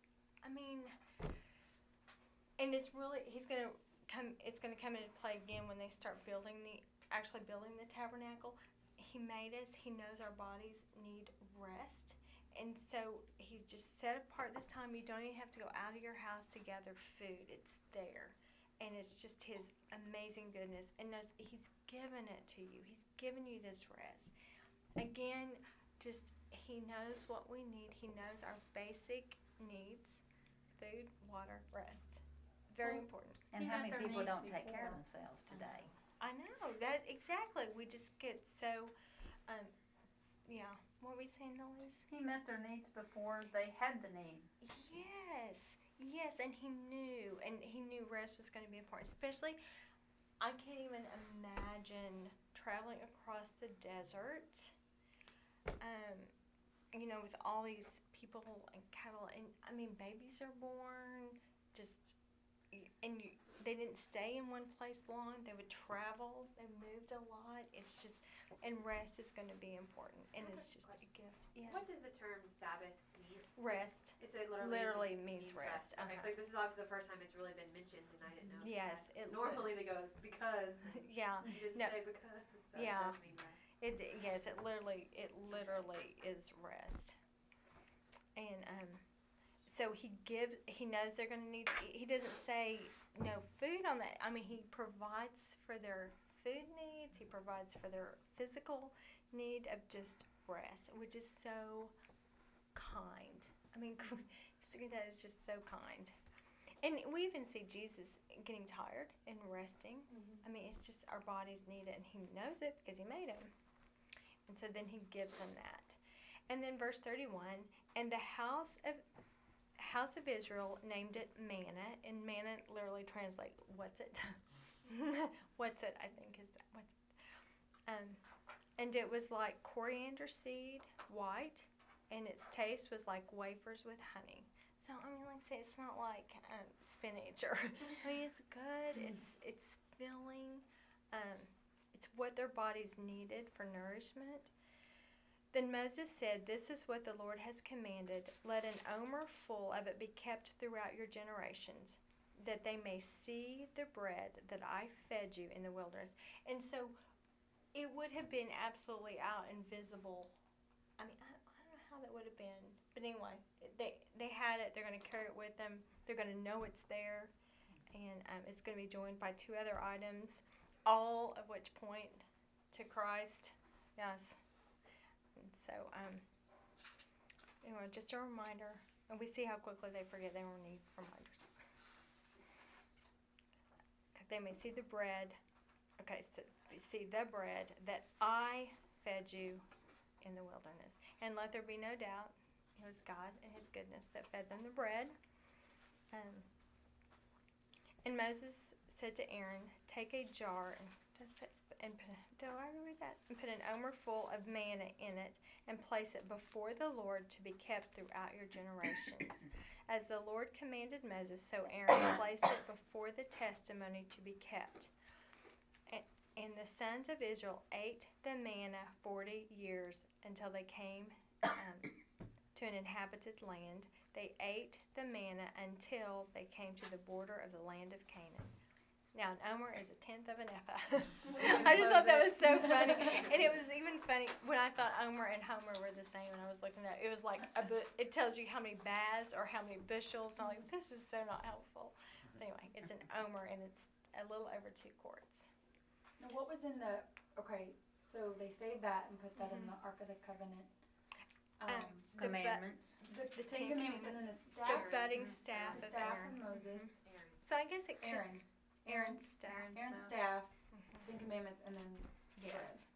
and it's really, it's going to come into play again when they start building the tabernacle. He made us. He knows our bodies need rest. And so He's just set apart this time. You don't even have to go out of your house to gather food. It's there. And it's just His amazing goodness. And He's given it to you. He's given you this rest. Again, just He knows what we need. He knows our basic needs: food, water, rest. Very important. And how many people don't take care of themselves today? I know. That exactly. We just get so, yeah. What were we saying, Elise? He met their needs before they had the need. Yes, and He knew rest was going to be important. Especially, I can't even imagine traveling across the desert you know, with all these people and cattle, and I mean, babies are born, they didn't stay in one place long. They would travel. They moved a lot. It's just, and rest is going to be important, and it's just a gift. Yeah. What does the term Sabbath mean? Rest. Is it Literally means rest. Okay, so this is obviously the first time it's really been mentioned, and I didn't know. Yes. Normally they go because. Yeah. You didn't No. say because. So Yeah. It does mean rest. Yes. It literally is rest. And so he knows they're going to need to eat. He doesn't say no food on that. I mean, he provides for their food needs. He provides for their physical need of just rest, which is so kind. I mean, that is just so kind. And we even see Jesus getting tired and resting. I mean, it's just our bodies need it, and he knows it because he made them. And so then he gives them that. And then verse 31, and the house of Israel named it manna, and manna literally translates, what's it? What's it, I think, is that. What's it? And it was like coriander seed, white, and its taste was like wafers with honey. So, I mean, like I say, it's not like spinach or, I mean, it's good, it's filling, it's what their bodies needed for nourishment. Then Moses said, "This is what the Lord has commanded. Let an omer full of it be kept throughout your generations, that they may see the bread that I fed you in the wilderness." And so it would have been absolutely out and visible. I mean, I don't know how that would have been. But anyway, they had it. They're going to carry it with them. They're going to know it's there. And it's going to be joined by 2 other items, all of which point to Christ. Yes. And so, anyway, just a reminder. And we see how quickly they forget. They will need reminders. They may see the bread. Okay, so see the bread that I fed you in the wilderness. And let there be no doubt, it was God and his goodness that fed them the bread. And Moses said to Aaron, "Take a jar and put an omer full of manna in it, and place it before the Lord to be kept throughout your generations. As the Lord commanded Moses, so Aaron placed it before the testimony to be kept. And the sons of Israel ate the manna 40 years until they came to an inhabited land. They ate the manna until they came to the border of the land of Canaan." Now, an omer is 1/10 of an ephah. I just thought that was so funny. And it was even funny when I thought omer and homer were the same, and I was looking at it. It was like, it tells you how many baths or how many bushels. And I'm like, this is so not helpful. But anyway, it's an omer, and it's a little over 2 quarts. Now, what was in the, okay, so they saved that and put that in the Ark of the Covenant. Commandments. The Ten Commandments, and then the staff. The budding staff The of staff Aaron. of Moses. So I guess it could. Aaron's staff. staff, 10 Commandments, and then the bread. Yes.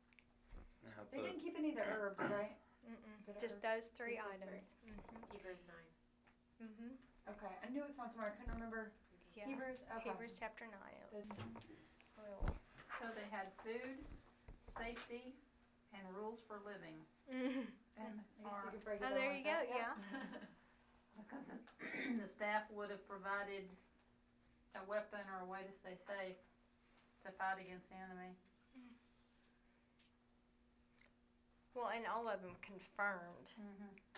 Now, They didn't keep any of the herbs, right? But Just those 3 items. Hebrews 9. Okay, I knew it was one somewhere. I couldn't remember. Yeah. Hebrews. Okay. Hebrews chapter 9. Those, So they had food, safety, and rules for living. Mhm. And I guess you could break it Oh, down there like you go, that. yeah. because the staff would have provided a weapon or a way to stay safe to fight against the enemy. Well, and all of them confirmed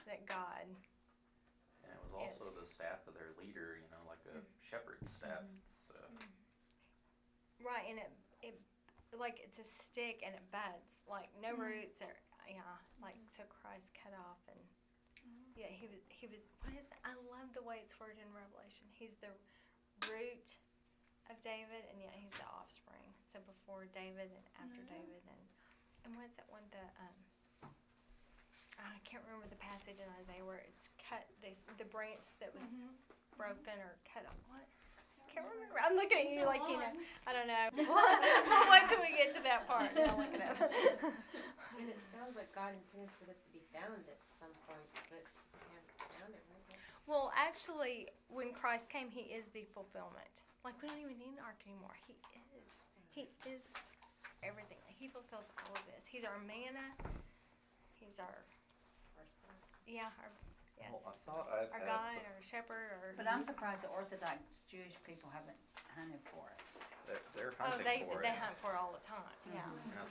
that God. And it was also the staff of their leader, like a shepherd's staff. So. Right, and it like it's a stick and it buds, like no roots or like so Christ cut off and he was what is it? I love the way it's worded in Revelation. He's the root of David, and yet he's the offspring. So before David and after David, and what's that one? I can't remember the passage in Isaiah where it's cut. The branch that was broken or cut off. What? Can't remember. I'm looking at you like I don't know. Wait till we get to that part. And I'll look it up. And it sounds like God intended for this to be found at some point, but we haven't found it, right? Well, actually, when Christ came, he is the fulfillment. Like, we don't even need an ark anymore. He is everything. He fulfills all of this. He's our manna. He's our, Or stuff. yeah, our, yes, Well, I thought I've our had guide, our shepherd, or. But I'm surprised the Orthodox Jewish people haven't hunted for it. they're Oh, hunting they for they it. hunt for it all the time. Yeah. Mhm. And I Yeah. thought